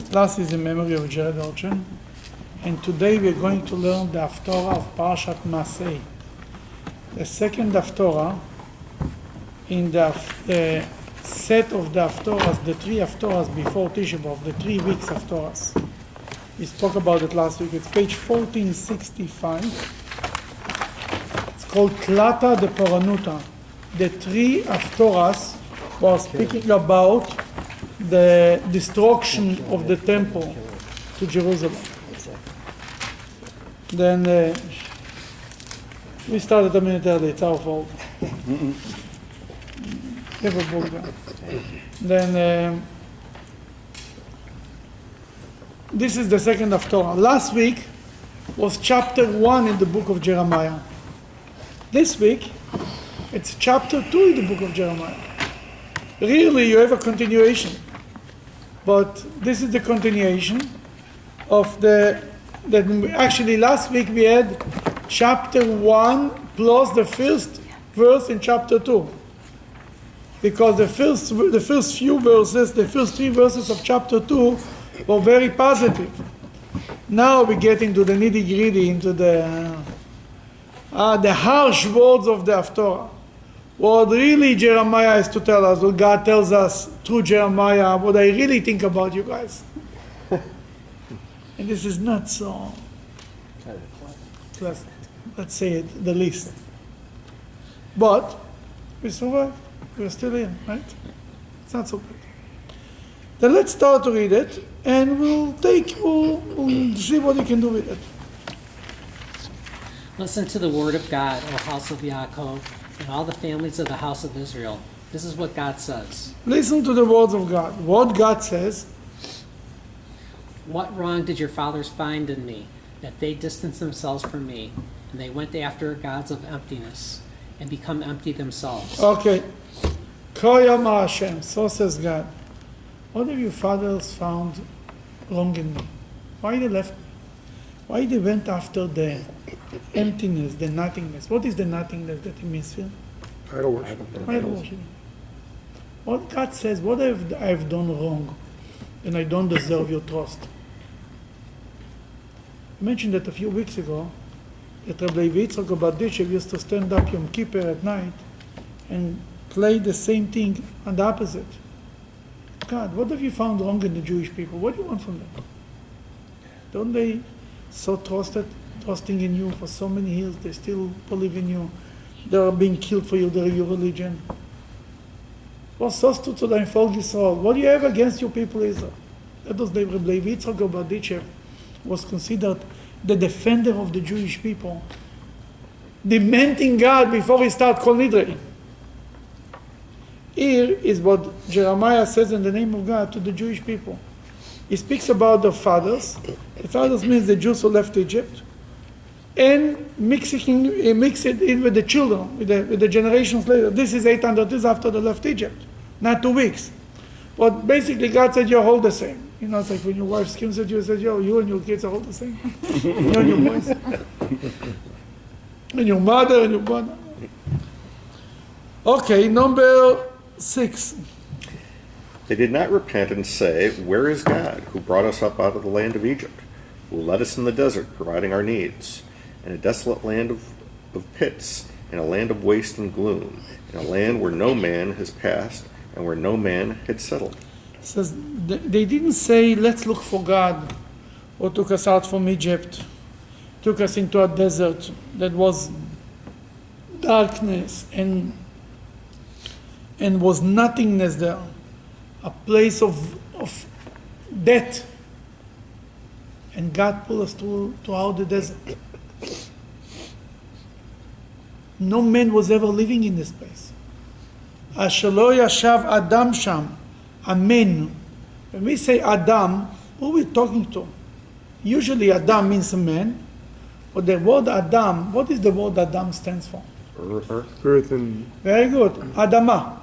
Class is in memory of Jared Orchen, and today we are going to learn the Haftorah of Parashat Masei, the second Haftorah in the set of the Haftorahs, the three Haftorahs before Tisha B'Av, the 3 weeks Haftorahs. We spoke about it last week. It's page 1465. It's called Klata de Poranuta. The 3 Haftorahs were speaking about the destruction of the temple to Jerusalem. Then we started a minute early, it's our fault. Have a book down. Then this is the second Haftorah. Last week was chapter 1 in the book of Jeremiah. This week it's chapter 2 in the book of Jeremiah. Really, you have a continuation. But this is the continuation of actually last week we had chapter 1 plus the first verse in chapter 2. Because the first few verses, the first 3 verses of chapter 2 were very positive. Now we get into the nitty-gritty, into the harsh words of the Haftorah. What really Jeremiah has to tell us, what God tells us through Jeremiah, what I really think about you guys. And this is not so pleasant, let's say it the least. But we survived. We're still here, right? It's not so bad. Then let's start to read it, and we'll see what we can do with it. Listen to the word of God, O house of Yaakov, and all the families of the house of Israel. This is what God says. Listen to the words of God. What God says. What wrong did your fathers find in me, that they distanced themselves from me, and they went after gods of emptiness, and become empty themselves? Okay. Koyama Hashem, so says God. What have your fathers found wrong in me? Why they left me? Why they went after the emptiness, the nothingness? What is the nothingness that it means here? Idol worship. Idol worship. What God says, what have I have done wrong, and I don't deserve your trust? I mentioned that a few weeks ago, that Rabbi Yitzchak Obadishev used to stand up Yom Kippur at night and play the same thing on the opposite. God, what have you found wrong in the Jewish people? What do you want from them? Don't they so trusting in you for so many years, they still believe in you. They are being killed for you, they're your religion. What do you have against your people Israel? That was the Rabbi Yitzchak Obadishev was considered the defender of the Jewish people, demanding God before he started Kol Nidrei. Here is what Jeremiah says in the name of God to the Jewish people. He speaks about the fathers. The fathers means the Jews who left Egypt, and mix it in with the children, with the generations later. This is 800 years after they left Egypt, not 2 weeks. But basically God said, you're all the same. You know, it's like when your wife screams at you and says, you and your kids are all the same. You and your boys. And your mother and your brother. Okay, number 6. They did not repent and say, where is God, who brought us up out of the land of Egypt, who led us in the desert, providing our needs, in a desolate land of pits, in a land of waste and gloom, in a land where no man has passed, and where no man had settled. It says, they didn't say, let's look for God, who took us out from Egypt, took us into a desert that was darkness and was nothingness there, a place of death. And God pulled us throughout the desert. No man was ever living in this place. Asher lo yashav Adam sham, amen. When we say Adam, who are we talking to? Usually Adam means a man, but the word Adam, what is the word Adam stands for? Earth and... Very good. Adama.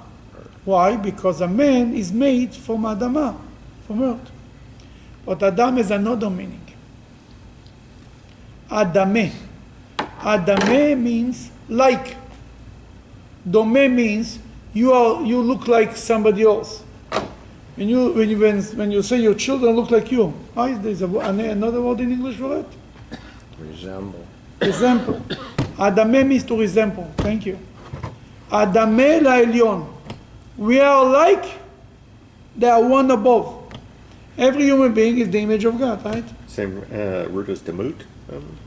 Why? Because a man is made from Adama, from earth. But Adam has another meaning. Adame. Adame means like. Dome means you look like somebody else. When you say your children look like you, how is there another word in English for it? Resemble. Resemble. Adame means to resemble. Thank you. Adame la'elyon. We are like the one above. Every human being is the image of God, right? Same root as demut.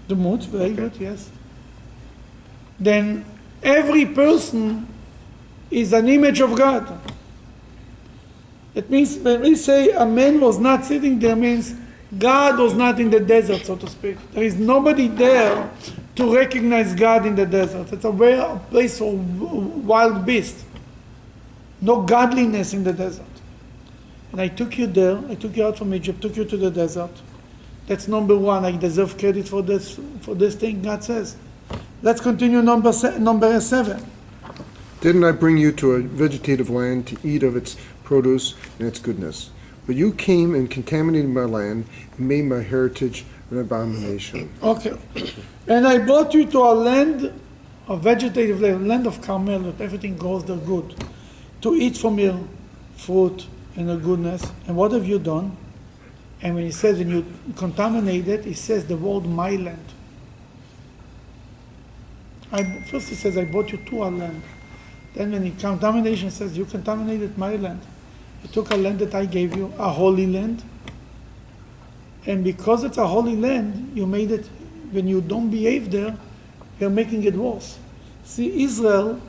The mood, very Okay. good, yes. Then every person is an image of God. It means when we say a man was not sitting there, means God was not in the desert, so to speak. There is nobody there to recognize God in the desert. It's a place for wild beasts. No godliness in the desert. And I took you there, I took you out from Egypt, took you to the desert. That's number one. I deserve credit for this thing, God says. Let's continue number 7. Didn't I bring you to a vegetative land to eat of its produce and its goodness? But you came and contaminated my land and made my heritage an abomination. Okay. And I brought you to a land, a vegetative land of Carmel, that everything grows there good. To eat from your fruit and the goodness. And what have you done? And when he says, when you contaminate it, he says the word my land. First he says, I brought you to a land. Then when contamination says, you contaminated my land. You took a land that I gave you, a holy land. And because it's a holy land, you made it, when you don't behave there, you're making it worse. See, Israel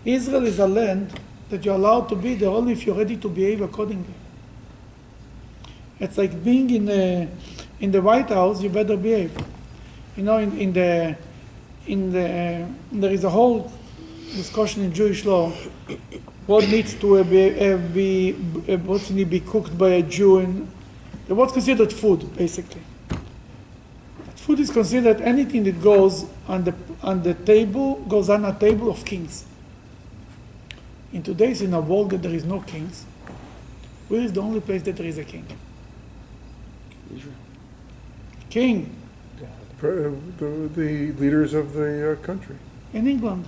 is a land that you're allowed to be there only if you're ready to behave accordingly. It's like being in the White House, you better behave. You know, there is a whole discussion in Jewish law. What needs to be cooked by a Jew, and what's considered food, basically. Food is considered anything that goes on the table, goes on a table of kings. In today's, in a world that there is no kings, where is the only place that there is a king? Israel. King The leaders of the country. in England.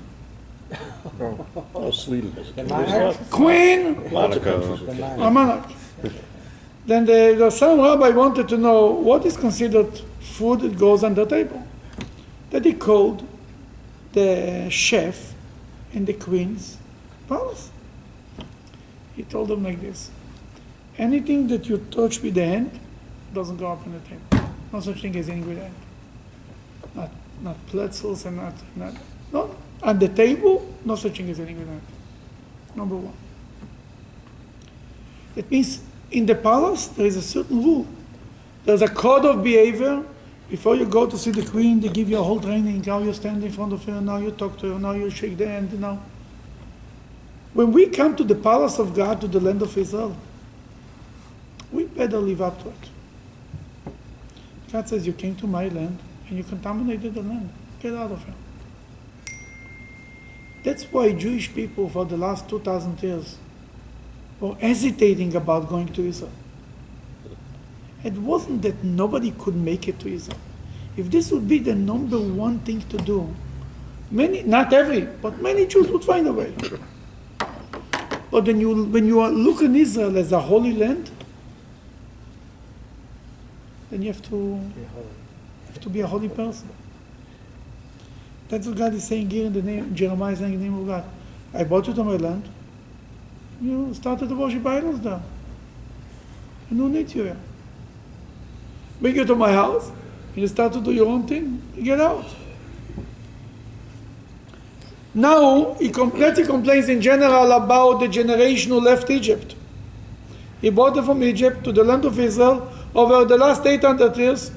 Oh, Sweden. The monarch. Queen, Monaco. The monarch. a monarch. Then some rabbi wanted to know what is considered food that goes on the table. That he called the chef in the queen's palace. He told them like this: anything that you touch with the hand doesn't go up on the table. No such thing as eating with the hand. Not pretzels and not on the table. No such thing as eating with the hand. Number one. It means in the palace there is a certain rule. There's a code of behavior. Before you go to see the queen, they give you a whole training. How you stand in front of her, now you talk to her, now you shake the hand, now. When we come to the palace of God, to the land of Israel, we better live up to it. God says, you came to my land and you contaminated the land. Get out of here. That's why Jewish people for the last 2,000 years were hesitating about going to Israel. It wasn't that nobody could make it to Israel. If this would be the number one thing to do, many, not every, but many Jews would find a way. But when you look at Israel as a holy land, then you have to be a holy person. That's what God is saying here in the name, Jeremiah is saying in the name of God. I brought you to my land. You started to worship idols there. I don't need you here. Bring you to my house, and you start to do your own thing, you get out. Now, he complains in general about the generation who left Egypt. He brought them from Egypt to the land of Israel. Over the last 800 years,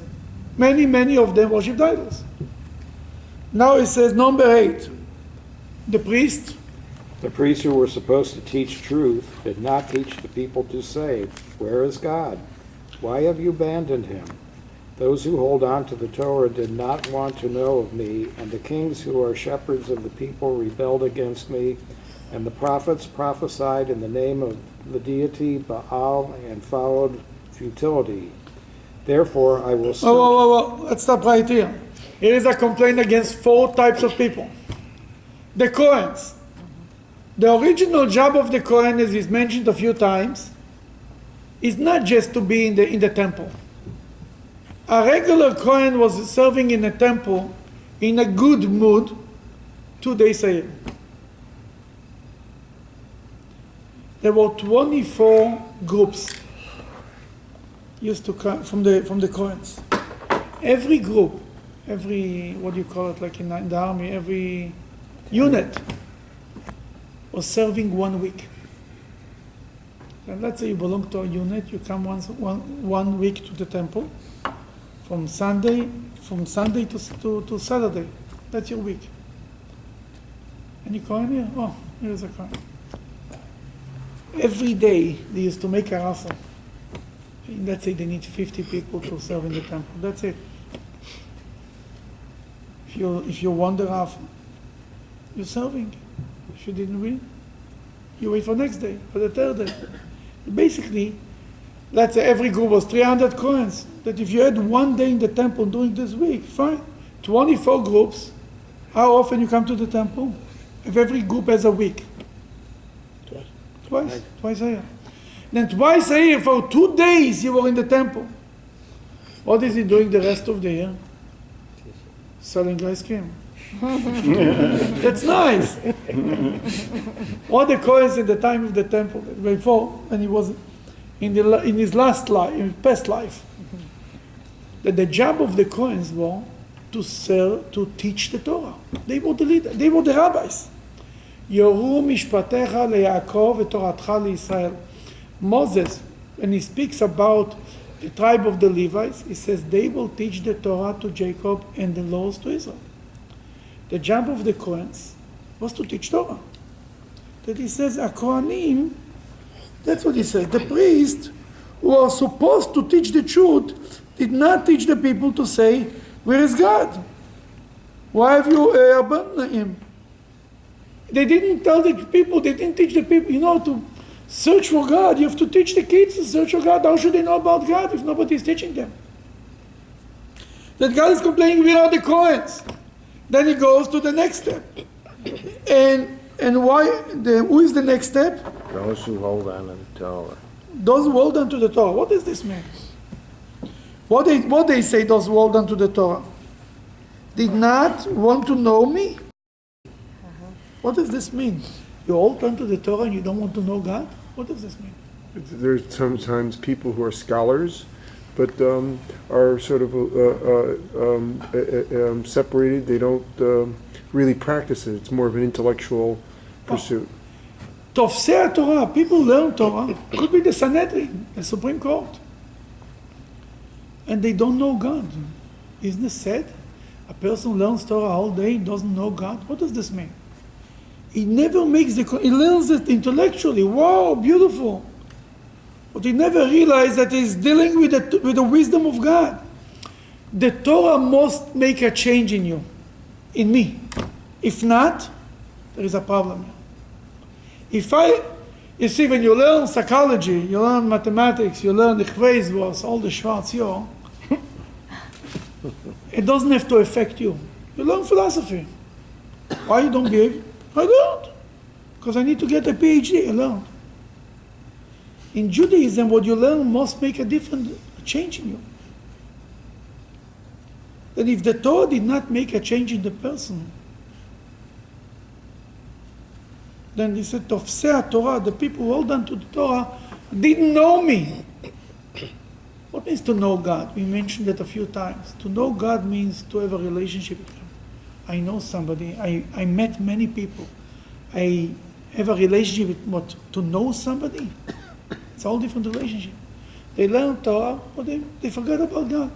many of them worshipped idols. Now he says, number 8, the priest. The priests who were supposed to teach truth did not teach the people to say, "Where is God? Why have you abandoned him?" Those who hold on to the Torah did not want to know of me, and the kings who are shepherds of the people rebelled against me, and the prophets prophesied in the name of the deity Baal and followed futility. Therefore I will Whoa. Let's stop right here. Here is a complaint against 4 types of people. The Kohens. The original job of the Kohen, as is mentioned a few times, is not just to be in the temple. A regular Kohen was serving in a temple in a good mood 2 days a year. There were 24 groups used to come from the Kohens. Every group, every, what do you call it, like in the army, every unit was serving 1 week. And let's say you belong to a unit, you come one week to the temple, from Sunday to Saturday. That's your week. Any Kohen here? Oh, here's a Kohen. Every day they used to make a raffle. Let's say they need 50 people to serve in the temple. That's it. If you won the raffle, you're serving. If you didn't win, you wait for next day, for the third day. Basically, let's say every group was 300 Kohens. That if you had 1 day in the temple during this week, fine. 24 groups. How often you come to the temple? If every group has a week. Twice a year. Then twice a year, for 2 days, you were in the temple. What is he doing the rest of the year? Selling ice cream. That's nice. All the Kohens in the time of the temple, before, when he was in his last life, in his past life, that the job of the Kohens was to teach the Torah. They were the leaders. They were the rabbis. Yoru mishpatecha leYaakov v'toratcha leYisrael. Moses, when he speaks about the tribe of the Levites, he says they will teach the Torah to Jacob and the laws to Israel. The job of the Kohens was to teach Torah. That he says, Kohanim, that's what he says. The priests who are supposed to teach the truth did not teach the people to say, where is God? Why have you abandoned him? They didn't tell the people, they didn't teach the people, to search for God. You have to teach the kids to search for God. How should they know about God if nobody is teaching them? That God is complaining, we are the Kohens. Then he goes to the next step. And who is the next step? Those who hold on to the Torah. Those who hold on to the Torah. What does this mean? What they say, those who hold on to the Torah? Did not want to know me? What does this mean? You hold on to the Torah and you don't want to know God? What does this mean? There's sometimes people who are scholars, but are sort of separated. They don't really practice it. It's more of an intellectual pursuit. Tofsei Torah, people learn Torah, could be the Sanhedrin, the Supreme Court. And they don't know God. Isn't it sad? A person learns Torah all day and doesn't know God. What does this mean? He never makes he learns it intellectually. Wow, beautiful. But he never realized that he's dealing with the wisdom of God. The Torah must make a change in you, in me. If not, there is a problem. You see, when you learn psychology, you learn mathematics, you learn the Chveizvos, all the Schwarzjahr, it doesn't have to affect you. You learn philosophy. Why you don't behave? I don't. Because I need to get a PhD. I learned. In Judaism, what you learn must make a different change in you. That if the Torah did not make a change in the person, then he said, Tofsei Torah, the people who hold on to the Torah, didn't know me. What means to know God? We mentioned that a few times. To know God means to have a relationship with Him. I know somebody, I met many people. I have a relationship with what? To know somebody? It's a whole different relationship. They learn Torah, but they forget about God.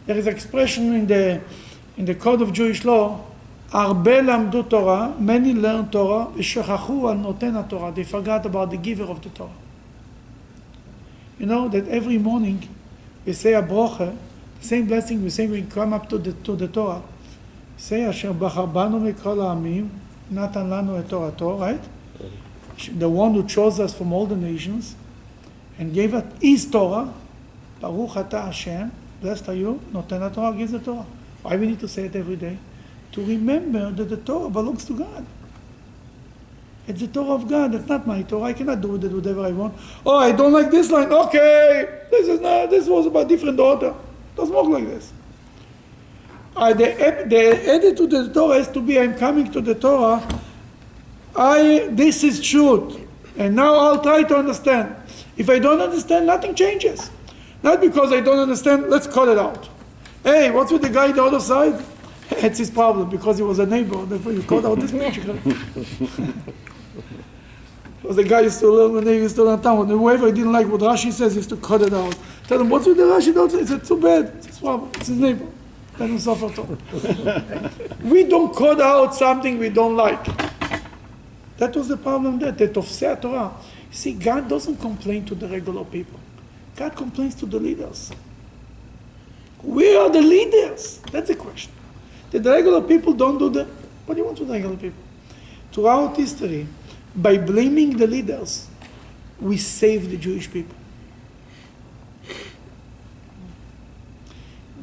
There is an expression in the code of Jewish law, Arbe lamdu Torah, many learn Torah, v'shechachu al noten HaTorah. They forgot about the giver of the Torah. You know that every morning we say a bracha, the same blessing we say when we come up to the Torah. Say Asher bachar banu mikol ha'amim, natan lanu et Torato, right? The one who chose us from all the nations and gave us His Torah. Baruch atah Hashem, blessed are you, noten HaTorah, gives the Torah. Why we need to say it every day? To remember that the Torah belongs to God. It's the Torah of God. That's not my Torah. I cannot do with it whatever I want. Oh, I don't like this line. Okay, this was about different daughter. Doesn't work like this. The attitude to the Torah has to be, I'm coming to the Torah. This is truth. And now I'll try to understand. If I don't understand, nothing changes. Not because I don't understand, let's cut it out. Hey, what's with the guy on the other side? It's his problem because he was a neighbor. Therefore, you cut out this picture. Because the guy used to learn when he used to learn Talmud. Whoever didn't like what Rashi says used to cut it out. Tell him, what's with the Rashi? Don't say. He said, too bad. It's his problem. It's his neighbor. Let him suffer too. We don't cut out something we don't like. That was the problem there. The Tofsei Torah. You see, God doesn't complain to the regular people. God complains to the leaders. We are the leaders. That's the question. The regular people don't do the... What do you want with the regular people? Throughout history, by blaming the leaders, we save the Jewish people.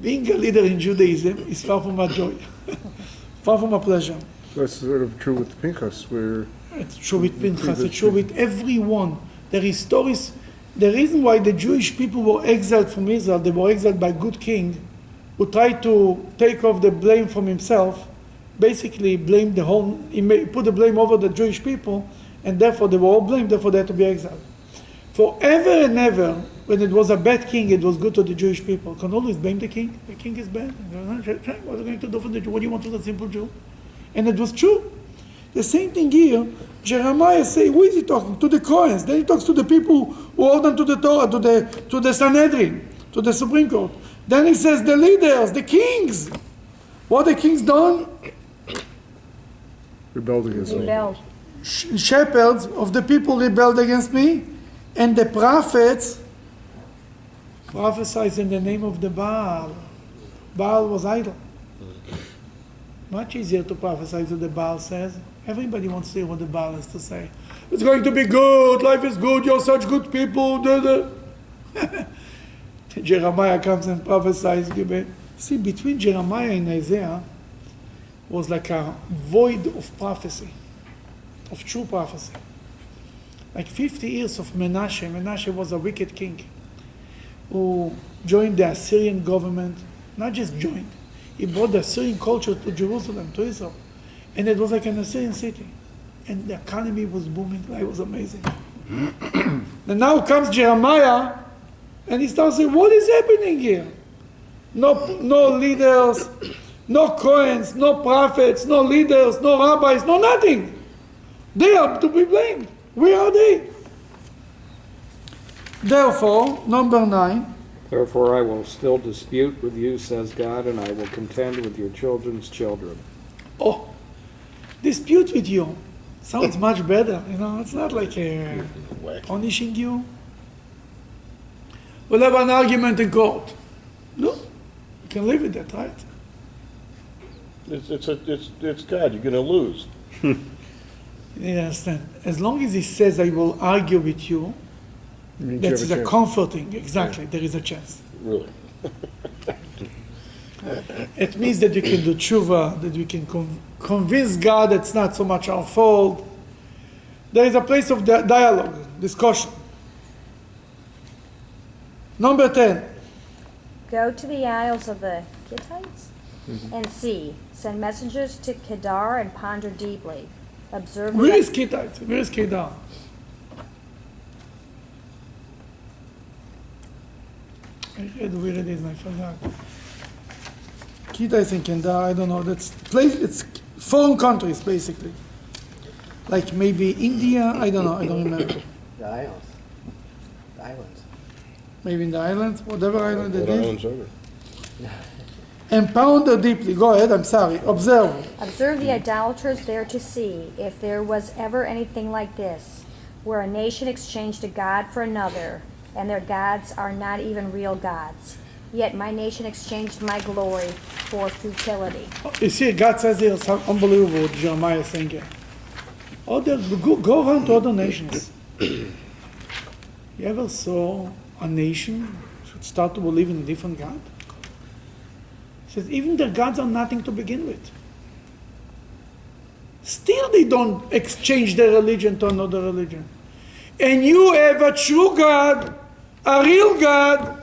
Being a leader in Judaism is far from a joy, far from a pleasure. That's sort of true with Pinchas, where It's true with Pinchas, it's true with everyone. There is stories. The reason why the Jewish people were exiled from Israel, they were exiled by a good king who tried to take off the blame from himself, basically blamed the whole, put the blame over the Jewish people, and therefore they were all blamed, therefore they had to be exiled. Forever and ever, when it was a bad king, it was good to the Jewish people. You can always blame the king. The king is bad. What are you going to do for the Jew? What do you want with a simple Jew? And it was true. The same thing here, Jeremiah says, who is he talking? To the Kohanes. Then he talks to the people who hold on to the Torah, to the Sanhedrin, to the Supreme Court. Then he says the leaders, the kings. What the kings done? rebelled against me. Rebelled. Shepherds of the people rebelled against me, and the prophets prophesied in the name of the Baal. Baal was idol. Much easier to prophesy to the Baal says. Everybody wants to hear what the Baal has to say. It's going to be good, life is good, you're such good people. Jeremiah comes and prophesies. See, between Jeremiah and Isaiah was like a void of prophecy, of true prophecy. Like 50 years of Menashe. Menashe was a wicked king who joined the Assyrian government, not just joined, he brought the Assyrian culture to Jerusalem, to Israel. And it was like an Assyrian city. And the economy was booming, it was amazing. And now comes Jeremiah, and he starts saying, what is happening here? No leaders, no Kohanes, no prophets, no leaders, no rabbis, no nothing. They are to be blamed. Where are they? Therefore, number 9, Therefore I will still dispute with you, says God, and I will contend with your children's children. oh, dispute with you. Sounds much better, it's not like punishing you. We'll have an argument in court. No, you can live with that, right? It's God. You're going to lose. You understand? As long as he says, I will argue with you, Means you that have is a a chance. comforting, exactly, there is a chance. Really. It means that we can do tshuva, that we can convince God it's not so much our fault. There is a place of dialogue, discussion. Number 10, Go to the isles of the Hittites and see. Send messengers to Kedar and ponder deeply. Observe where the is Hittite? Where is Kedar? I read where it is and I forgot. Hittite and Kedar, I don't know. That's place. It's foreign countries basically, like maybe India. I don't know. I don't remember. The islands. The islands. Maybe in the islands, whatever island it What is. islands are there? And ponder deeply. Go ahead. I'm sorry. Observe. Observe the idolaters there to see if there was ever anything like this, where a nation exchanged a god for another, and their gods are not even real gods. Yet my nation exchanged my glory for futility. You see, God says here something unbelievable what Jeremiah is saying here. Go around to other nations. You ever saw a nation should start to believe in a different God? He says, even their gods are nothing to begin with. Still they don't exchange their religion to another religion. And you have a true God, a real God,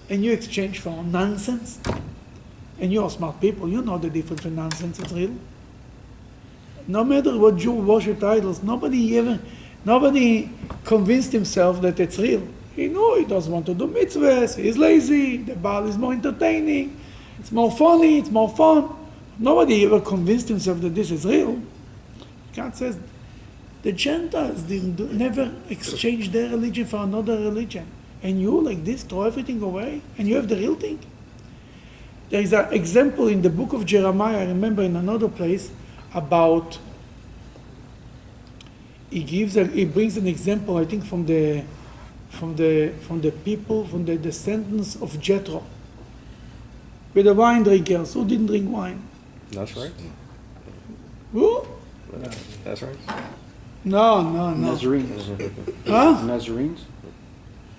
and you exchange for nonsense. And you are smart people, you know the difference between nonsense and real. No matter what Jew worship idols, nobody convinced himself that it's real. He knew he doesn't want to do mitzvahs, he's lazy, the Baal is more entertaining, it's more funny, it's more fun. Nobody ever convinced himself that this is real. God says, the Gentiles never exchanged their religion for another religion. And you, like this, throw everything away, and you have the real thing. There is an example in the book of Jeremiah, I remember in another place, about, he brings an example, I think, from the people, from the descendants of Jethro, with the wine drinkers. Who didn't drink wine? That's right. Who? That's right. No. Nazarenes. Huh? Nazarenes?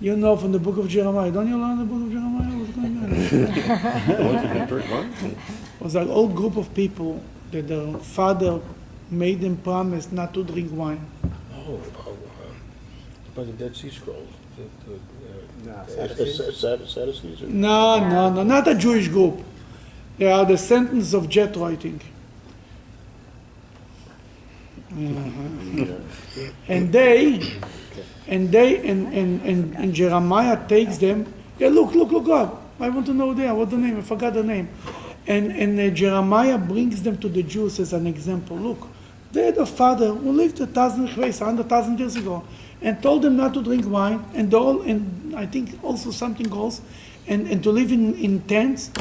You know from the book of Jeremiah. Don't you learn the book of Jeremiah? What's going on? It was an old group of people that their father made them promise not to drink wine. By the Dead Sea Scrolls. Sadducees? Sadducees? No, not a Jewish group. They are the descendants of Jethro, I think. And Jeremiah takes them. Yeah, look up. I want to know there. What's the name? I forgot the name. And Jeremiah brings them to the Jews as an example. Look, they had a father who lived 100,000 years ago, and told them not to drink wine, and I think also something else, and to live in tents,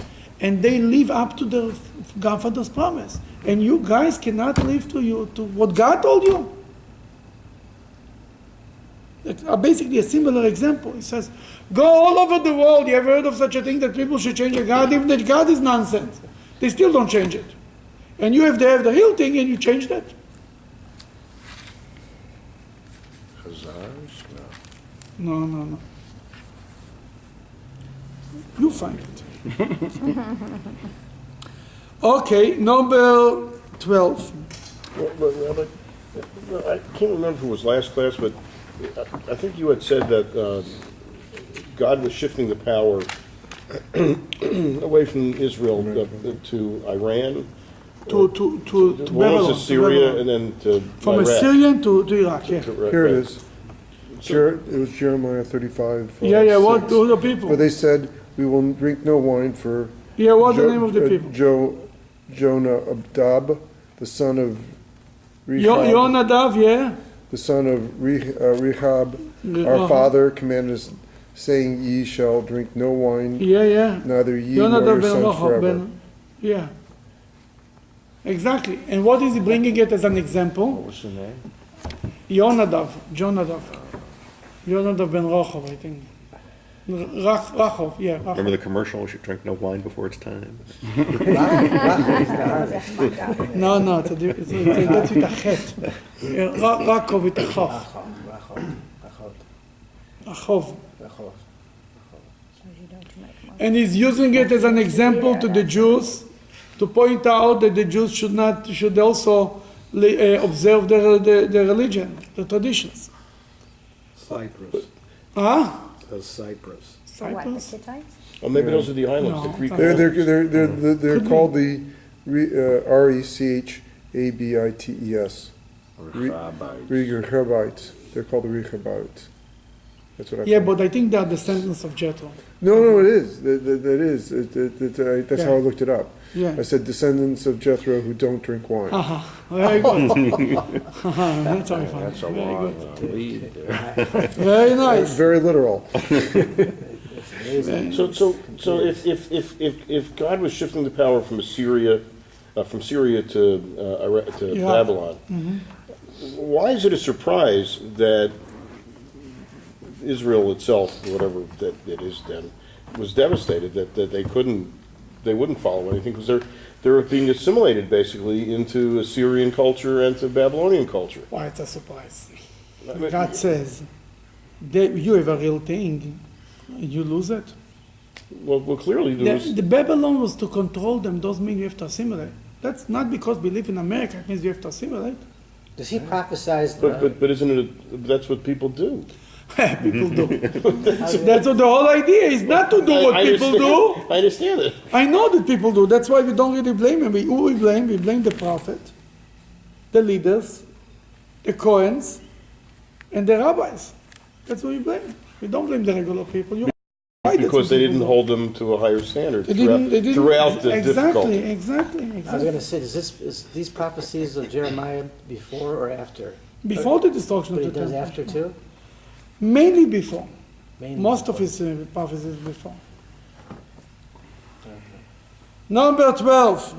and they live up to their Godfather's promise. And you guys cannot live to what God told you. Basically a similar example. He says, go all over the world. You ever heard of such a thing that people should change a God? Even that God is nonsense. They still don't change it. And you have to have the real thing and you change that. Khazars? No. You find it. Okay, number 12. Rabbi, I can't remember if it was last class, but I think you had said that God was shifting the power away from Israel to Iran. To What Babylon. was Assyria and then to From Iraq. Assyrian to Iraq, yeah. Here it is. It was Jeremiah 35. Yeah, what 6. do the people? Where they said, we will drink no wine for Yeah, what's the name of the people? Jonadab, the son of Rechab, Yonadav, yeah. the son of Rechab, our father commanded us, saying, ye shall drink no wine, Yeah. neither ye nor your Yonadav ben sons Rechab, forever. yeah. Exactly. And what is he bringing it as an example? What was the name? Jonadav ben Rechab, I think. Rachov, yeah. Rachov. Remember the commercial? You should drink no wine before it's time. No, it's that's with a chet. Rakov with a chof. Achov. And he's using it as an example to the Jews to point out that the Jews should also observe their religion, the traditions. Cyprus. Huh? Cyprus. What, the Cyprus? Hittites? Oh, maybe those are the islands, No, the Greek it's islands. They're called the Rechabits. Rechabites. They're called the Rechabites. That's what I Yeah, call but I think they are descendants of Jethro. No, it is. That is. That's how I looked it up. Yeah. I said descendants of Jethro who don't drink wine. Very good. That's how I found it. That's a Very long good. lead there. Very nice. Very literal. So if God was shifting the power from Syria to Iraq, to Yeah. Babylon, why is it a surprise that Israel itself, whatever that it is then, was devastated, that they wouldn't follow anything, because they're being assimilated basically into Assyrian culture and to Babylonian culture. Why it's a surprise? God says, you have a real thing, you lose it. Well, clearly there was. The Babylon was to control them, doesn't mean you have to assimilate. That's not because we live in America, it means we have to assimilate. Does he prophesize But isn't it, that's what people do? People do. That's what the whole idea is, not to do what I people do. I understand it. I know that people do. That's why we don't really blame him. Who we blame? We blame the prophet, the leaders, the Kohens, and the rabbis. That's what we blame. We don't blame the regular people. You're right, that's Because what they people didn't do. hold them to a higher standard They didn't, throughout the difficulty. Exactly. I was going to say, is these prophecies of Jeremiah before or after? Before the destruction But of he the does temple. after too? Mainly before. Mainly Most of before. his prophecies before. Number 12.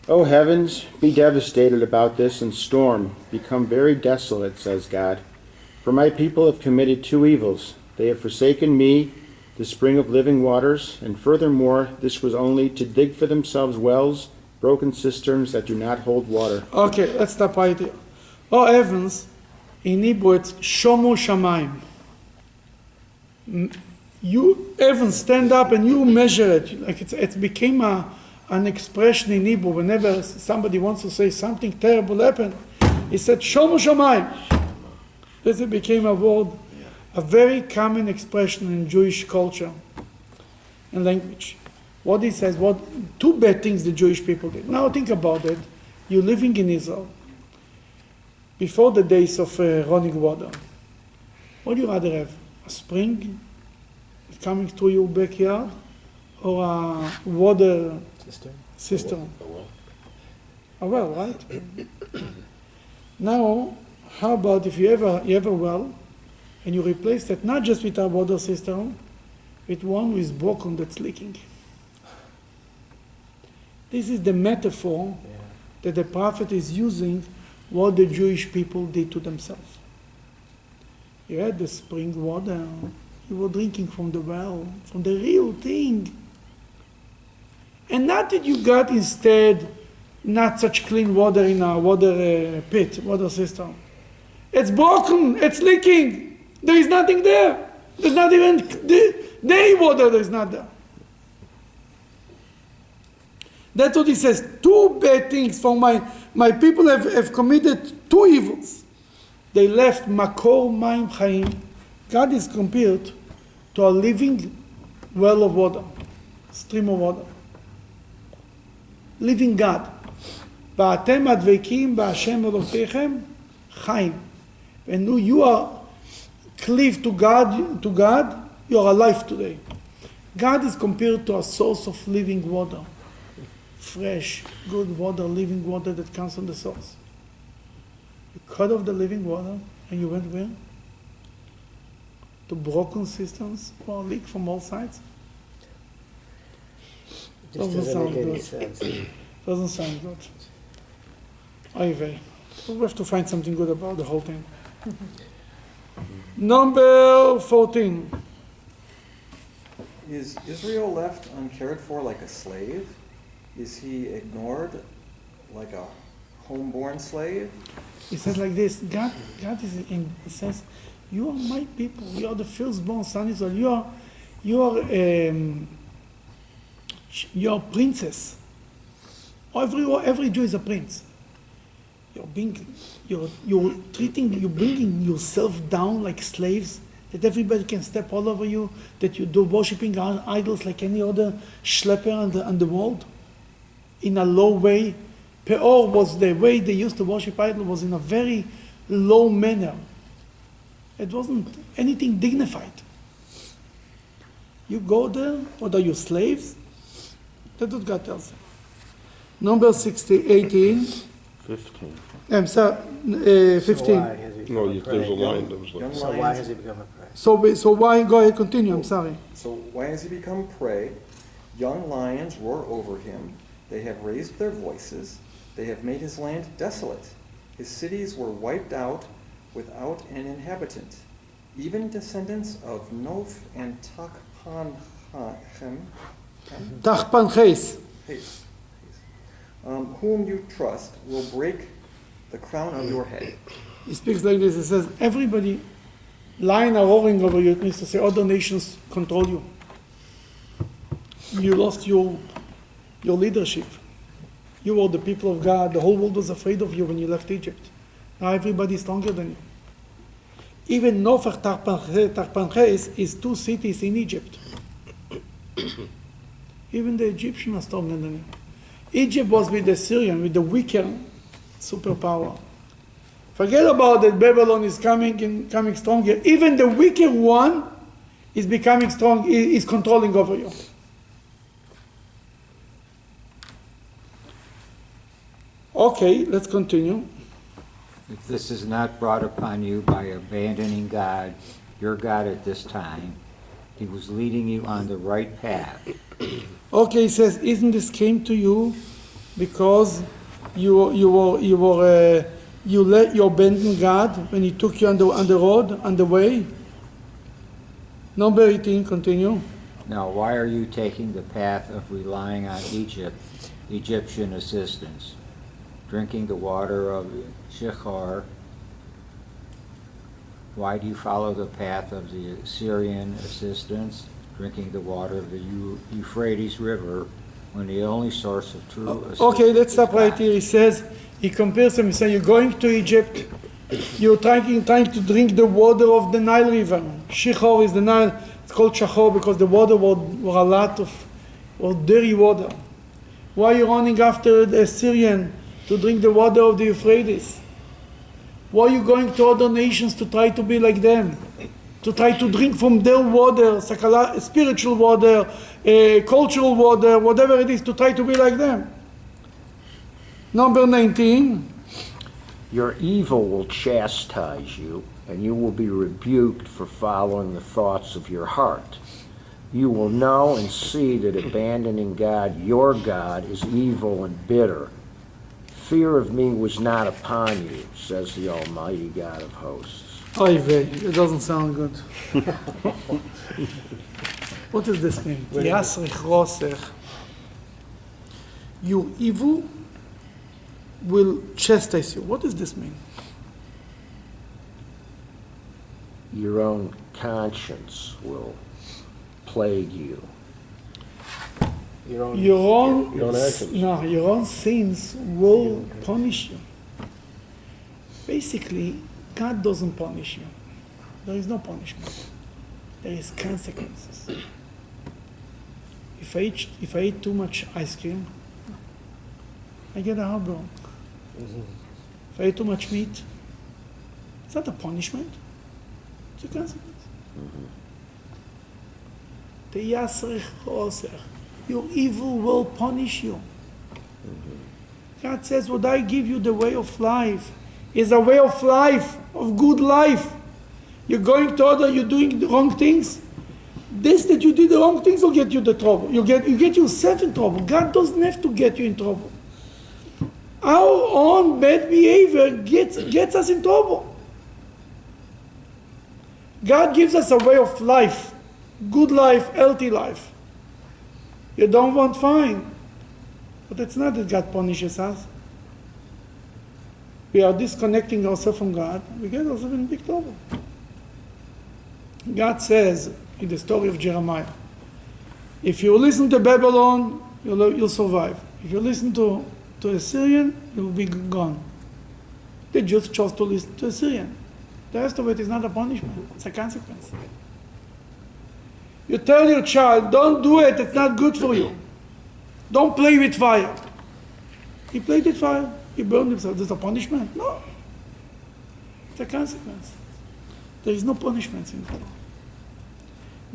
O heavens, be devastated about this and storm, become very desolate, says God. For my people have committed two evils. They have forsaken me, the spring of living waters, and furthermore, this was only to dig for themselves wells, broken cisterns that do not hold water. Okay, let's stop right here. Oh heavens, in Hebrew it's Shomu Shamayim. You heavens stand up and you measure it. Like it became an expression in Hebrew. Whenever somebody wants to say something terrible happened, he said Shomu Shamayim. This became a word, a very common expression in Jewish culture and language. What he says, two bad things the Jewish people did. Now think about it. You're living in Israel. Before the days of running water, what do you rather have? A spring coming through your backyard or a water cistern? A well, right? Now, how about if you have a well and you replace that not just with a water cistern, with one who is broken that's leaking? This is the metaphor that the prophet is using what the Jewish people did to themselves. You had the spring water, you were drinking from the well, from the real thing. And not that you got instead not such clean water in a water pit, water system. It's broken, it's leaking, there is nothing there. There's not even day water, there's not there. That's what he says. Two bad things for my people have committed two evils. They left Makor Mayim Chaim. God is compared to a living well of water, stream of water. Living God. ואתם הדבקים בהשם אלוקיכם חיים. And you are cleave to God, you are alive today. God is compared to a source of living water. Fresh, good water, living water that comes from the source. You cut off the living water and you went where? To broken cisterns or leak from all sides? Just Doesn't doesn't sound make any good. sense. Doesn't sound good. Oy vey. We have to find something good about the whole thing. Number 14. Is Israel left uncared for like a slave? Is he ignored like a homeborn slave? He says like this, God is in, he says, you are my people, you are the firstborn son of Israel, you are princess. Every Jew is a prince. You're bringing yourself down like slaves, that everybody can step all over you, that you do worshiping idols like any other schlepper in the world, in a low way. Peor was the way they used to worship idols was in a very low manner. It wasn't anything dignified. You go there, what are you, slaves? That's what God tells you. Number 18. 15. I'm sorry, 15. So why has he No, become a there's a prey? line that was like, Young So why lions- has he become a prey? So why, go ahead, continue, I'm sorry. So why has he become prey? Young lions roar over him. They have raised their voices. They have made his land desolate. His cities were wiped out without an inhabitant. Even descendants of Noph and Tachpanhem, Tachpanches. whom you trust, will break the crown of your head. He speaks like this, he says, everybody lying or roaring over you, it means to say other nations control you. You lost your leadership. You were the people of God. The whole world was afraid of you when you left Egypt. Now everybody's stronger than you. Even Nofach Tarpanches is 2 cities in Egypt. Even the Egyptians are stronger than you. Egypt was with the Syrian, with the weaker superpower. Forget about that Babylon is coming stronger. Even the weaker one is becoming strong, is controlling over you. Okay, let's continue. If this is not brought upon you by abandoning God, your God at this time, he was leading you on the right path. Okay, he says, isn't this came to you because you abandoned God when he took you on the road, on the way? Number 18, continue. Now, why are you taking the path of relying on Egyptian assistance, drinking the water of Shechar? Why do you follow the path of the Assyrian assistance, drinking the water of the Euphrates River, when the only source of true assistance Okay, let's is stop right God? here. He says, he compares them, he says, you're going to Egypt, you're trying to drink the water of the Nile River. Shechor is the Nile, it's called Shachor because the water was a lot of dirty water. Why are you running after the Assyrian to drink the water of the Euphrates? Why are you going to other nations to try to be like them? To try to drink from their water, spiritual water, cultural water, whatever it is, to try to be like them. Number 19. Your evil will chastise you, and you will be rebuked for following the thoughts of your heart. You will know and see that abandoning God, your God, is evil and bitter. Fear of me was not upon you, says the Almighty God of hosts. Oy vey, it doesn't sound good. What does this mean? Yasrich rosech. Your evil will chastise you. What does this mean? Your own conscience will plague you. Your own Your own actions. Your own sins will punish you. Basically, God doesn't punish you. There is no punishment. There is consequences. If I eat too much ice cream, I get a heartburn. If I eat too much meat, it's not a punishment. It's a consequence. The yasrich osech. Your evil will punish you. God says, what I give you the way of life is a way of life, of good life. You're going to other, you're doing the wrong things. This that you did the wrong things will get you the trouble. You get yourself in trouble. God doesn't have to get you in trouble. Our own bad behavior gets us in trouble. God gives us a way of life, good life, healthy life. You don't want, fine. But it's not that God punishes us. We are disconnecting ourselves from God. We get ourselves in big trouble. God says in the story of Jeremiah, if you listen to Babylon, you'll survive. If you listen to Assyrian, you'll be gone. The Jews chose to listen to Assyrian. The rest of it is not a punishment, it's a consequence. You tell your child, don't do it, it's not good for you. Don't play with fire. He played with fire, he burned himself. There's a punishment? No. It's a consequence. There is no punishment in God.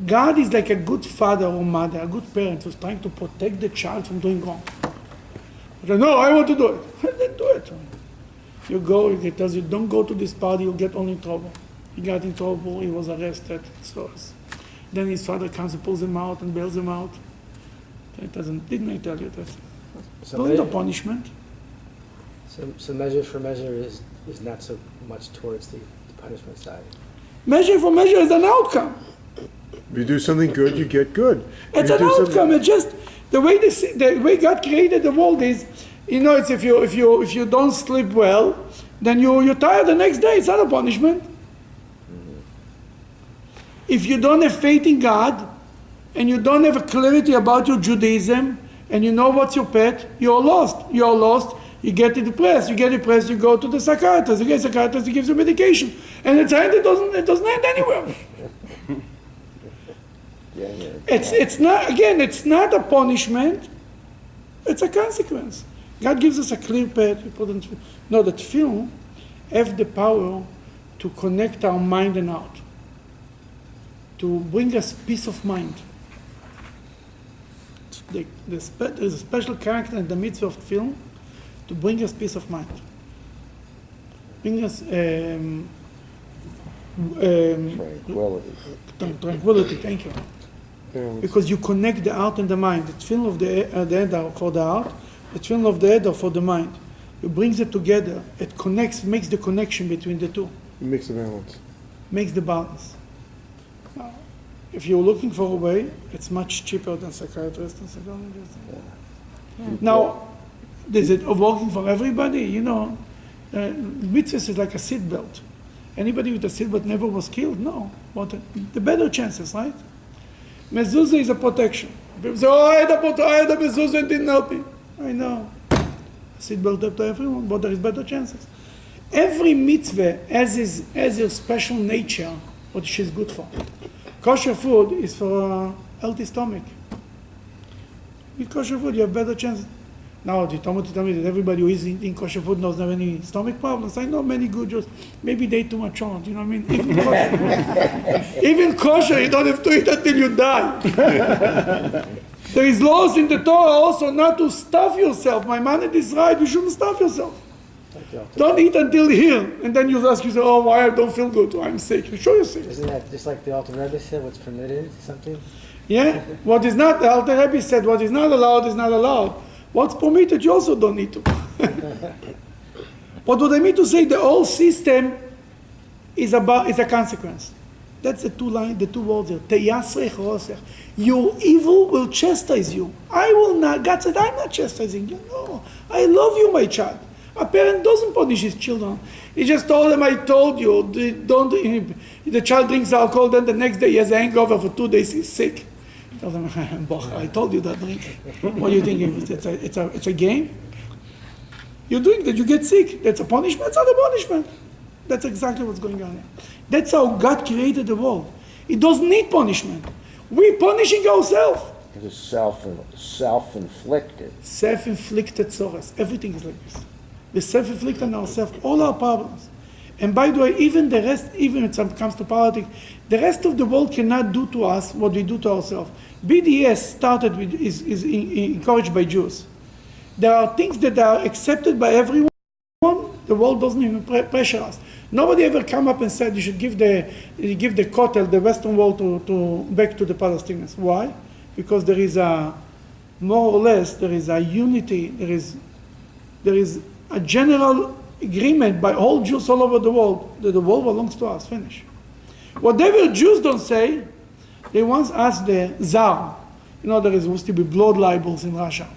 God is like a good father or mother, a good parent who's trying to protect the child from doing wrong. Say, no, I want to do it. Then do it. You go, he tells you, don't go to this party, you'll get only in trouble. He got in trouble, he was arrested. Then his father comes and pulls him out and bails him out. Didn't I tell you that? Don't the punishment. So measure for measure is not so much towards the punishment side. Measure for measure is an outcome. If you do something good, you get good. It's If an you do something- outcome. It's just the way God created the world is, it's if you don't sleep well, then you're tired the next day. It's not a punishment. If you don't have faith in God, and you don't have a clarity about your Judaism, and you know what's your pet, you're lost. You're lost, you get depressed. You get depressed, you go to the psychiatrist. You get psychiatrist, he gives you medication. And at the end, it doesn't end anywhere. It's not a punishment, it's a consequence. God gives us a clear path. Know that film have the power to connect our mind and heart, to bring us peace of mind. There's a special character in the midst of film to bring us peace of mind. Bring us tranquility, thank you. Because you connect the heart and the mind. The film of the head are for the heart, the film of the head are for the mind. It brings it together. It connects, makes the connection between the two. It makes a balance. Makes the balance. Now, if you're looking for a way, it's much cheaper than psychiatrists and psychologists. Now, is it working for everybody? You know, mitzvahs is like a seatbelt. Anybody with a seatbelt never was killed? No. But the better chances, right? Mezuzah is a protection. People say, oh, I had a mezuzah and didn't help me. I know. Seatbelt up to everyone, but there is better chances. Every mitzvah has its special nature, what she's good for. Kosher food is for a healthy stomach. With kosher food, you have better chances. Now, you tell me that everybody who is eating kosher food doesn't have any stomach problems. I know many good Jews. Maybe they eat too much on, you know what I mean? Even kosher, you don't have to eat until you die. There is laws in the Torah also not to stuff yourself. My man is right, you shouldn't stuff yourself. Don't eat until here, and then you ask yourself, oh, why I don't feel good? I'm sick. You show you're sick. Isn't that just like the Alter Rebbe said, what's permitted, something? Yeah, what is not, the Alter Rebbe said, what is not allowed is not allowed. What's permitted, you also don't need to. But what I mean to say, the whole system is a consequence. That's the two words here. Teyasrech rosech. Your evil will chastise you. I will not. God said, I'm not chastising you. No, I love you, my child. A parent doesn't punish his children. He just told them, I told you, the child drinks alcohol, then the next day he has a hangover for 2 days, he's sick. He tells them, I told you that drink. What do you think? It's a game? You drink that, you get sick. That's a punishment? It's not a punishment. That's exactly what's going on here. That's how God created the world. It doesn't need punishment. We're punishing ourselves. It is self-inflicted. Self-inflicted sorrows. Everything is like this. We self-inflict on ourselves all our problems. And by the way, even the rest, even when it comes to politics, the rest of the world cannot do to us what we do to ourselves. BDS started with, is encouraged by Jews. There are things that are accepted by everyone. The world doesn't even pressure us. Nobody ever come up and said you should give the Kotel, the Western world, back to the Palestinians. Why? Because there is a, more or less, there is a unity, there is a general agreement by all Jews all over the world that the world belongs to us. Finish. Whatever Jews don't say, they once asked the Tsar. You know, there used to be blood libels in Russia.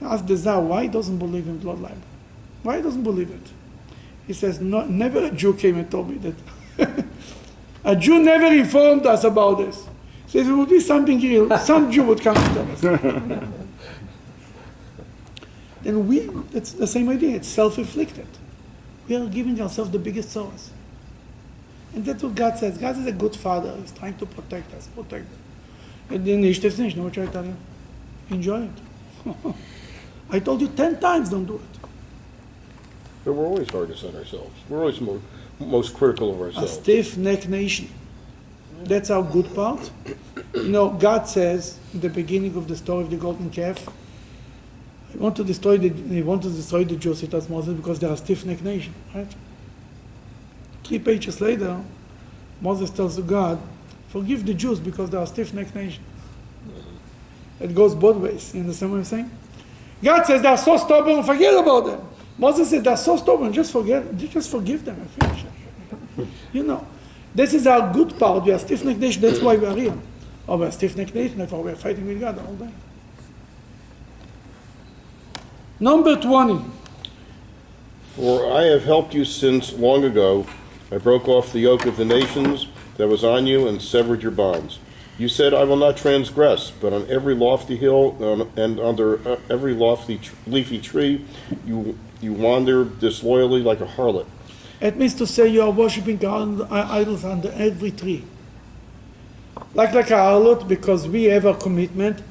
Ask the Tsar why he doesn't believe in blood libel. Why he doesn't believe it? He says, no, never a Jew came and told me that. A Jew never informed us about this. He says, it would be something real. Some Jew would come and tell us. Then it's the same idea. It's self-inflicted. We are giving ourselves the biggest sorrows. And that's what God says. God is a good father. He's trying to protect us, protect us. And then nicht ist nicht. Know what I tell you? Enjoy it. I told you 10 times, don't do it. But we're always hardest on ourselves. We're always most critical of A ourselves. stiff-necked nation. That's our good part. You know, God says in the beginning of the story of the golden calf, he want to destroy the Jews, he tells Moses, because they are a stiff-necked nation, right? 3 pages later, Moses tells to God, forgive the Jews because they are a stiff-necked nation. It goes both ways. You understand what I'm saying? God says they are so stubborn, forget about them. Moses says they are so stubborn, just forgive them and finish it. You know, this is our good part. We are stiff-necked nation, that's why we are here. Or we are stiff-necked nation, that's why we are fighting with God all day. Number 20. For I have helped you since long ago. I broke off the yoke of the nations that was on you and severed your bonds. You said, I will not transgress, but on every lofty hill and under every lofty leafy tree, you wander disloyally like a harlot. It means to say you are worshiping idols under every tree. Like a harlot, because we have our commitment,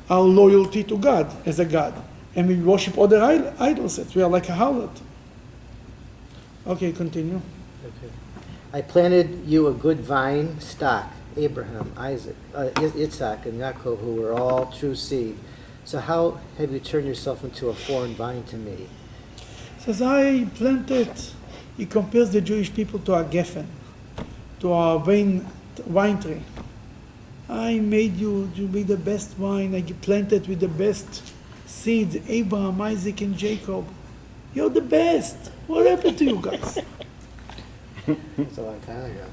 our loyalty to God as a God. And we worship other idols. We are like a harlot. Okay, continue. Okay. I planted you a good vine stock, Abraham, Isaac, Isaac, and Yaakov, who were all true seed. So how have you turned yourself into a foreign vine to me? Says, I planted, he compares the Jewish people to a Geffen, to a wine tree. I made you to be the best wine. I planted with the best seeds, Abraham, Isaac, and Jacob. You're the best. What happened to you guys? That's a long time ago.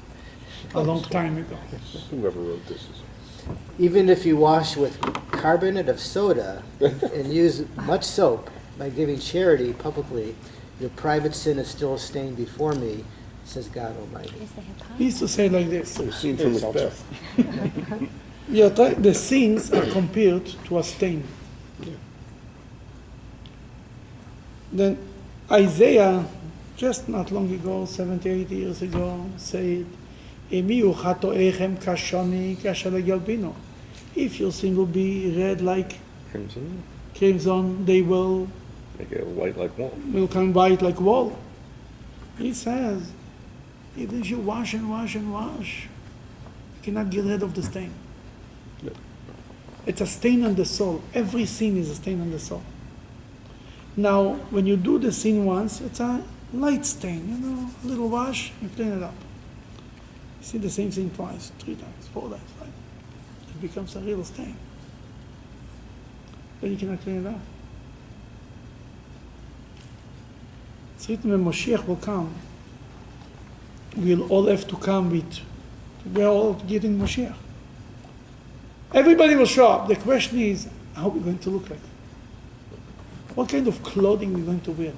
A long time ago. Whoever wrote this is. Even if you wash with carbonate of soda and use much soap by giving charity publicly, your private sin is still a stain before me, says God Almighty. He used to say like this. A scene from Macbeth. The sins are compared to a stain. Then Isaiah, just not long ago, 70, 80 years ago, said, if your sin will be red like crimson, they will Make it white like wool. come white like wool. He says, even if you wash and wash and wash, you cannot get rid of the stain. It's a stain on the soul. Every sin is a stain on the soul. Now, when you do the sin once, it's a light stain, a little wash, you clean it up. You see the same thing twice, 3 times, 4 times, right? It becomes a real stain. Then you cannot clean it up. It's written when Moshiach will come, we'll all have to come with, we're all getting Moshiach. Everybody will show up. The question is, how are we going to look like? What kind of clothing are we going to wear?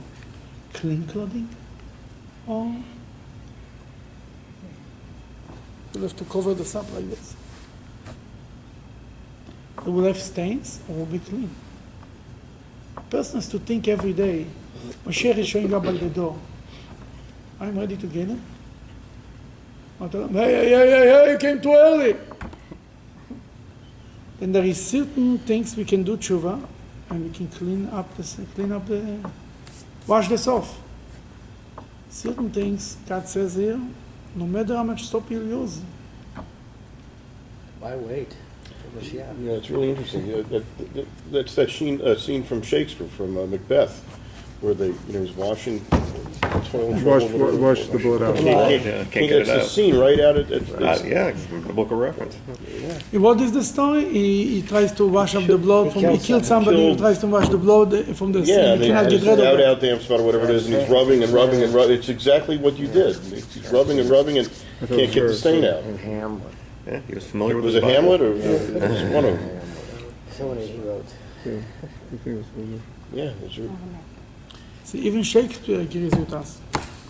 Clean clothing? Or we'll have to cover this up like this? We will have stains or we'll be clean. A person has to think every day, Moshiach is showing up by the door. I'm ready to get him. I tell him, hey, you came too early. Then there is certain things we can do tshuva, and we can wash this off. Certain things, God says here, no matter how much soap you use. Why wait for Mashiach? Yeah, it's really interesting. That's that scene from Shakespeare, from Macbeth, where he's washing toilet Wash the blood out. Can't get it It's the out. scene right out at Yeah, it's a book of reference. What is the story? He tries to wash up the blood from. He killed somebody. He tries to wash the blood from the Yeah, sin. He cannot get rid of it. out damn spot or whatever it is, and he's rubbing and rubbing and rubbing. It's exactly what you did. He's rubbing and rubbing and can't get the stain out. In Hamlet. Yeah, he was familiar with Was his it Bible. Hamlet or it was one of them? Someone he wrote. Yeah, it's true. See, even Shakespeare agrees with us.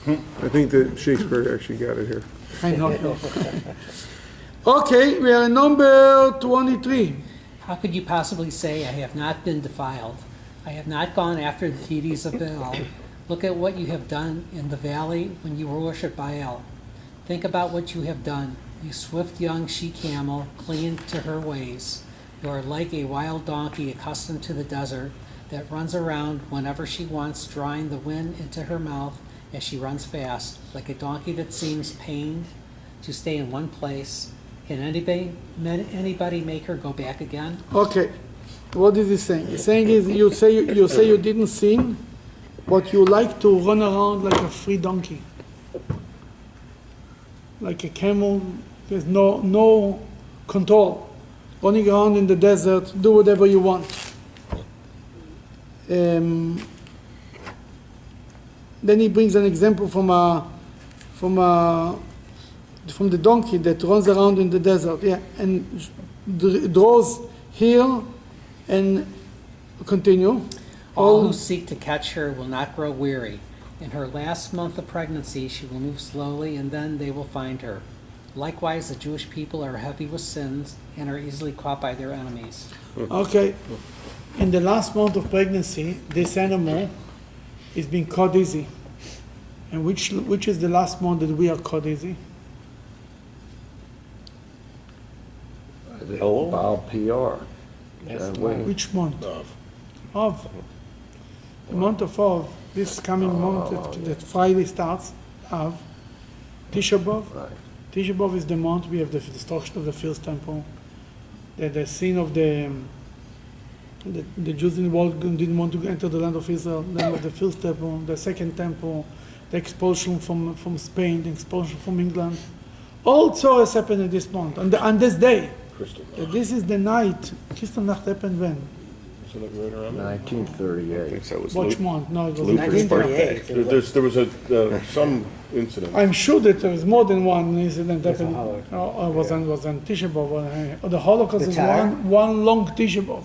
I think that Shakespeare actually got it here. I know. Okay, we are in number 23. How could you possibly say, I have not been defiled? I have not gone after the deities of Baal. Look at what you have done in the valley when you worship Baal. Think about what you have done. You swift young she-camel, clinging to her ways. You are like a wild donkey accustomed to the desert that runs around whenever she wants, drawing the wind into her mouth as she runs fast, like a donkey that seems pained to stay in one place. Can anybody make her go back again? Okay, what is he saying? He's saying is you say you didn't sin, but you like to run around like a free donkey, like a camel. There's no control, running around in the desert, do whatever you want. Then he brings an example from the donkey that runs around in the desert, and draws here and continue. All who seek to catch her will not grow weary. In her last month of pregnancy, she will move slowly, and then they will find her. Likewise, the Jewish people are heavy with sins and are easily caught by their enemies. Okay, in the last month of pregnancy, this animal is being caught easy. And which is the last month that we are caught easy? Oh. Baal PR. Which month? Of. The month of Av, this coming month that Friday starts, Av, Tisha B'Av. Right. Tisha B'Av is the month we have the destruction of the first temple, the sin of the Jews in the world didn't want to enter the land of Israel, then was the first temple, the second temple, the expulsion from Spain, the expulsion from England. All Tzores happened in this month, on this day. This is the night. Kristallnacht happened when? Isn't it right around there? 1938. I think so. It was Which month? No, it was Luther's 1938. birthday. There was some incident. I'm sure that there was more than one incident There's a happened. Holocaust. Was on Tisha B'Av. The Holocaust is Beitar? one long Tisha B'Av.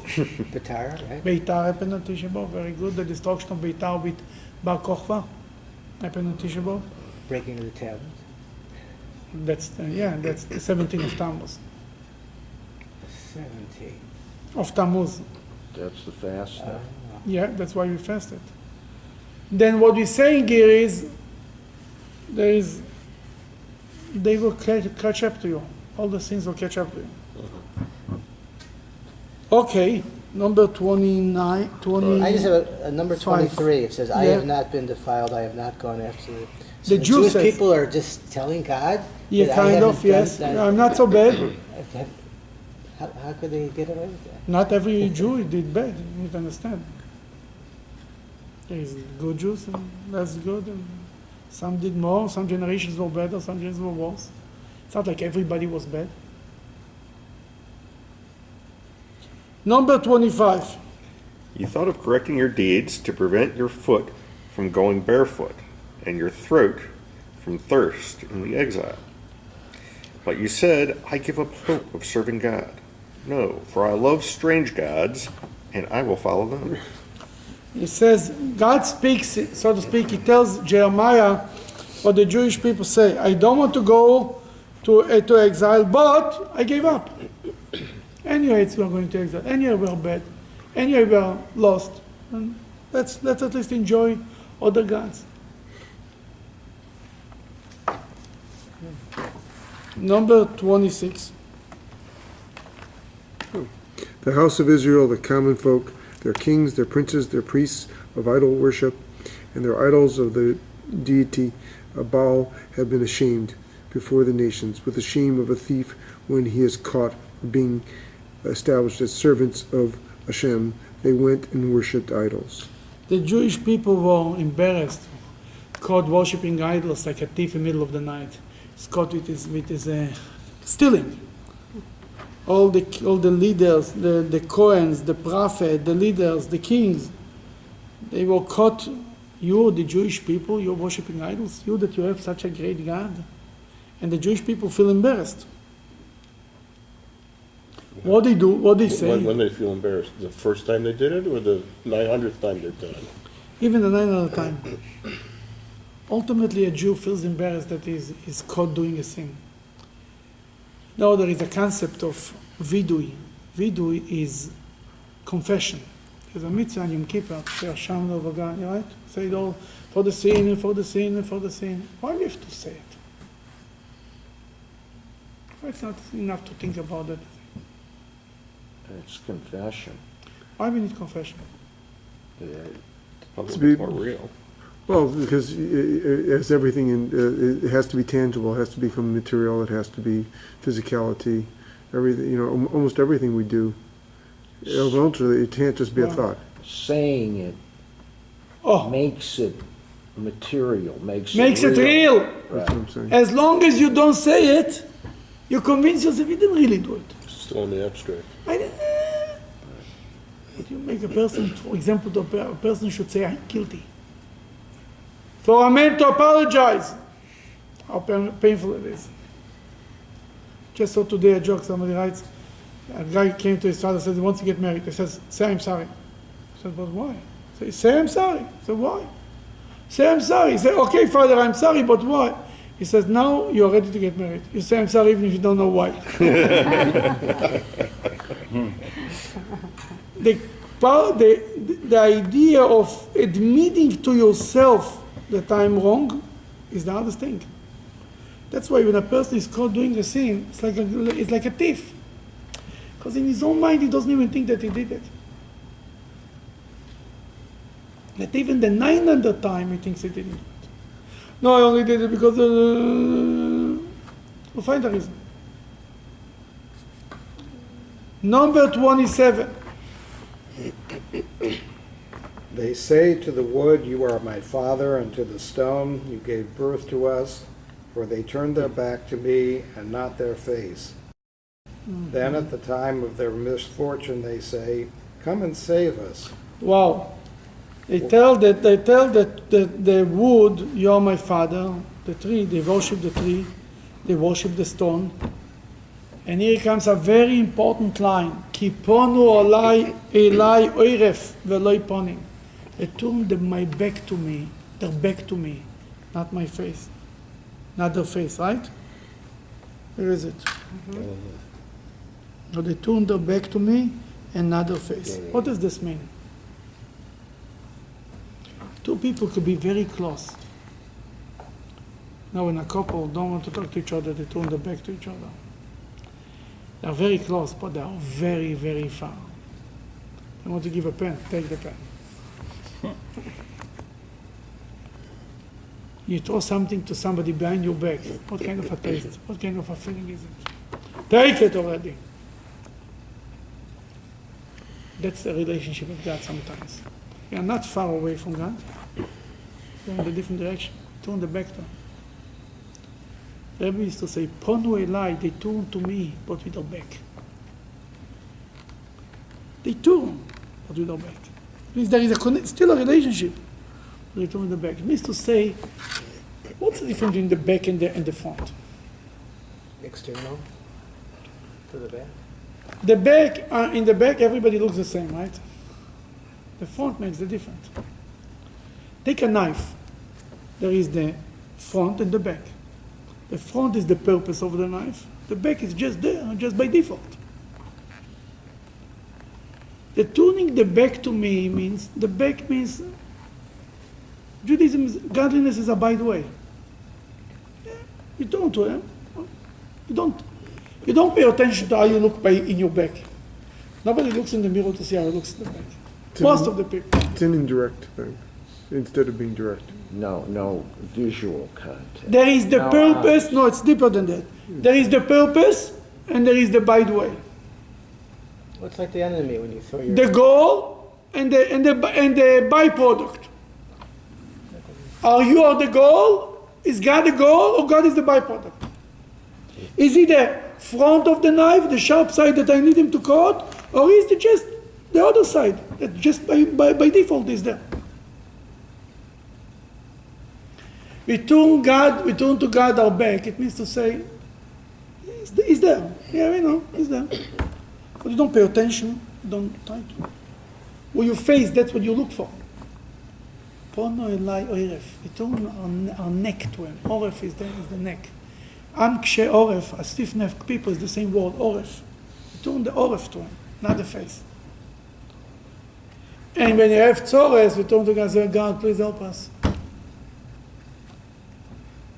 Beitar, right? Beitar happened on Tisha B'Av. Very good. The destruction of Beitar with Bar Kokhba happened on Tisha B'Av. Breaking of the tablets. That's the 17th of Tammuz. 17. Of Tammuz. That's the fast. Yeah, that's why we fasted. Then what we're saying here is, they will catch up to you. All the sins will catch up to you. Okay, number 29, 20. I just have a number Five. 23. It says, I Yeah. have not been defiled, I have not gone after the... So The the Jew Jewish says- people are just telling God? Yeah, that I kind of, haven't done yes. that? I'm not so bad. How could they get away with that? Not every Jew did bad, you need to understand. There is good Jews and less good, and some did more, some generations were better, some generations were worse. It's not like everybody was bad. Number 25. You thought of correcting your deeds to prevent your foot from going barefoot and your throat from thirst in the exile. But you said, I give up hope of serving God. No, for I love strange gods, and I will follow them. It says, God speaks, so to speak, he tells Jeremiah what the Jewish people say. I don't want to go to exile, but I gave up. Anyway, we're going to exile. Anyway, we're bad. Anyway, we're lost. And let's at least enjoy other gods. Number 26. The house of Israel, the common folk, their kings, their princes, their priests of idol worship, and their idols of the deity of Baal have been ashamed before the nations, with the shame of a thief when he is caught being established as servants of Hashem. They went and worshipped idols. The Jewish people were embarrassed, caught worshipping idols like a thief in the middle of the night. It's caught with his stealing. All the leaders, the Kohens, the prophet, the leaders, the kings, they were caught. You, the Jewish people, you're worshipping idols. You that you have such a great God, and the Jewish people feel embarrassed. What they do? What they say? When they feel embarrassed, the first time they did it, or the 900th time they've done it? Even the 900th time. Ultimately, a Jew feels embarrassed that he's caught doing a sin. Now, there is a concept of vidui. Vidui is confession. There's a mitzvah on Yom Kippur, say Hashem V'Gani, right? Say it all for the sin and for the sin and for the sin. Why do you have to say it? Why it's not enough to think about it? It's confession. Why we need confession? Public To be- is more real. Well, because as everything, it has to be tangible, it has to become material, it has to be physicality, everything, almost everything we do. Eventually, it can't just be a thought. Saying it Oh, makes it material, makes it real. That's what I'm saying. As long as you don't say it, you convince yourself you didn't really do it. Still in the abstract. But you make a person, for example, a person should say, I'm guilty. For a man to apologize, how painful it is. Just so today a joke, somebody writes, a guy came to his father and said he wants to get married. He says, say I'm sorry. He said, but why? Say I'm sorry. He said, why? Say I'm sorry. He said, okay, father, I'm sorry, but why? He says, now you're ready to get married. You say, I'm sorry, even if you don't know why. The idea of admitting to yourself that I'm wrong is the hardest thing. That's why when a person is caught doing a sin, it's like a thief. Because in his own mind, he doesn't even think that he did it. That even the 900th time, he thinks he didn't do it. No, I only did it because we'll find a reason. Number 27. They say to the wood, you are my father, and to the stone, you gave birth to us, for they turned their back to me and not their face. Then at the time of their misfortune, they say, come and save us. Wow. They tell that the wood, you are my father, the tree, they worship the tree, they worship the stone. And here comes a very important line. Ki ponu elai oiref veloi ponim. They turned my back to me, their back to me, not my face. Not their face, right? Where is it? So they turned their back to me and not their face. What does this mean? Two people could be very close. Now when a couple don't want to talk to each other, they turn their back to each other. They are very close, but they are very, very far. I want to give a pen, take the pen. You throw something to somebody behind your back. What kind of a taste? What kind of a feeling is it? Take it already. That's the relationship with God sometimes. We are not far away from God. We are in a different direction. Turn the back to Him. The Rebbe used to say, Ponu elai, they turn to me, but with their back. They turn, but with their back. It means there is still a relationship. They turn the back. It means to say, what's the difference between the back and the front? External to the back. The back, in the back, everybody looks the same, right? The front makes the difference. Take a knife. There is the front and the back. The front is the purpose of the knife. The back is just there, just by default. The turning the back to me means, the back means, Judaism, godliness is a by the way. You turn to Him. You don't pay attention to how you look in your back. Nobody looks in the mirror to see how he looks in the back. Most of the people. It's an indirect thing, instead of being direct. No visual contact. There is the purpose. No, it's deeper than that. There is the purpose, and there is the by the way. What's like the enemy when you throw your... The goal and the byproduct. Are you the goal? Is God the goal, or God is the byproduct? Is he the front of the knife, the sharp side that I need him to cut, or is it just the other side that just by default is there? We turn to God our back. It means to say, He's there. Yeah, we know, He's there. But you don't pay attention. You don't try to. When you face, that's what you look for. Pono elai oref. We turn our neck to Him. Oref is the neck. Am kshe oref, a stiff-necked people, is the same word, oref. We turn the oref to Him, not the face. And when you have tzores, we turn to God and say, God, please help us.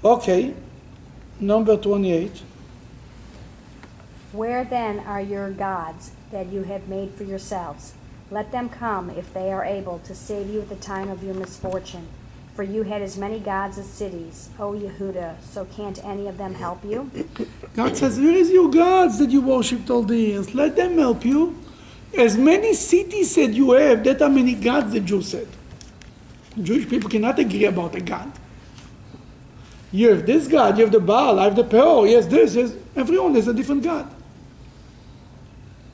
Okay, number 28. Where then are your gods that you have made for yourselves? Let them come, if they are able, to save you at the time of your misfortune. For you had as many gods as cities, O Yehuda, so can't any of them help you? God says, where is your gods that you worshipped all the years? Let them help you. As many cities said you have, that are many gods, the Jews said. Jewish people cannot agree about a god. You have this God, you have the Baal, I have the Peor, yes this, yes. Everyone has a different God.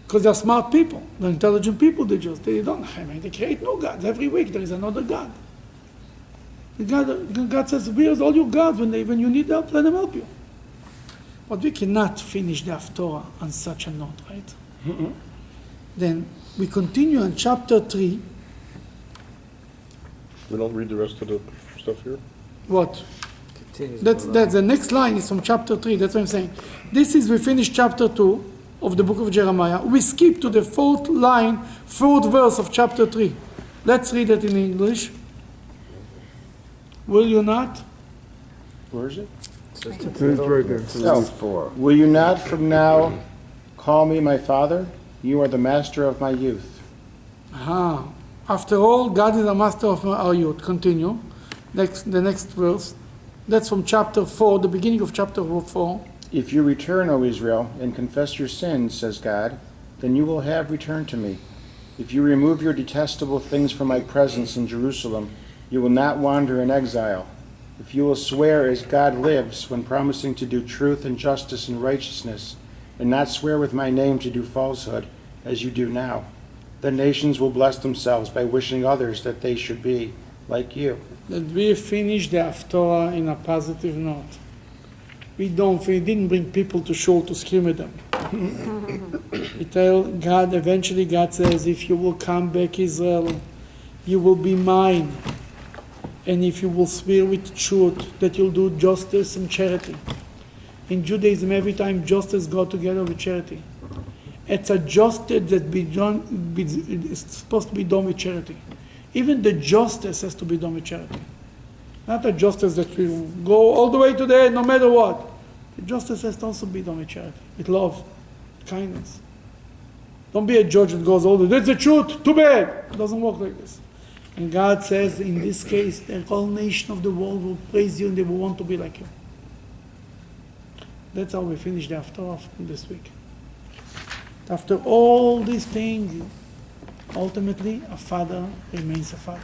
Because they're smart people, they're intelligent people, they they create no gods. Every week there is another God. God says, where's all your gods? When you need help, let them help you. But we cannot finish the Haftorah on such a note, right? Mm-hmm. Then we continue in chapter 3. We don't read the rest of the stuff here? What? That's the next line is from chapter 3. That's what I'm saying. This is, we finished chapter 2 of the book of Jeremiah. We skip to the fourth verse of chapter 3. Let's read it in English. Will you not? Where is it? It's right there. Oh. 4. Will you not from now call me my father? You are the master of my youth. Aha. After all, God is the master of our youth. Continue. The next verse. That's from chapter 4, the beginning of chapter 4. If you return, O Israel, and confess your sins, says God, then you will have returned to me. If you remove your detestable things from my presence in Jerusalem, you will not wander in exile. If you will swear as God lives when promising to do truth and justice and righteousness, and not swear with my name to do falsehood, as you do now, the nations will bless themselves by wishing others that they should be like you. That we finish the Haftorah in a positive note. We didn't bring people to shul to scream at them. Eventually God says, if you will come back, Israel, you will be mine. And if you will swear with truth that you'll do justice and charity. In Judaism, every time justice goes together with charity. It's a justice that is supposed to be done with charity. Even the justice has to be done with charity. Not a justice that will go all the way to the end, no matter what. The justice has to also be done with charity, with love, kindness. Don't be a judge that goes all the way, that's the truth, too bad. It doesn't work like this. And God says, in this case, the whole nation of the world will praise you and they will want to be like you. That's how we finish the Haftarah this week. After all these things, ultimately, a father remains a father.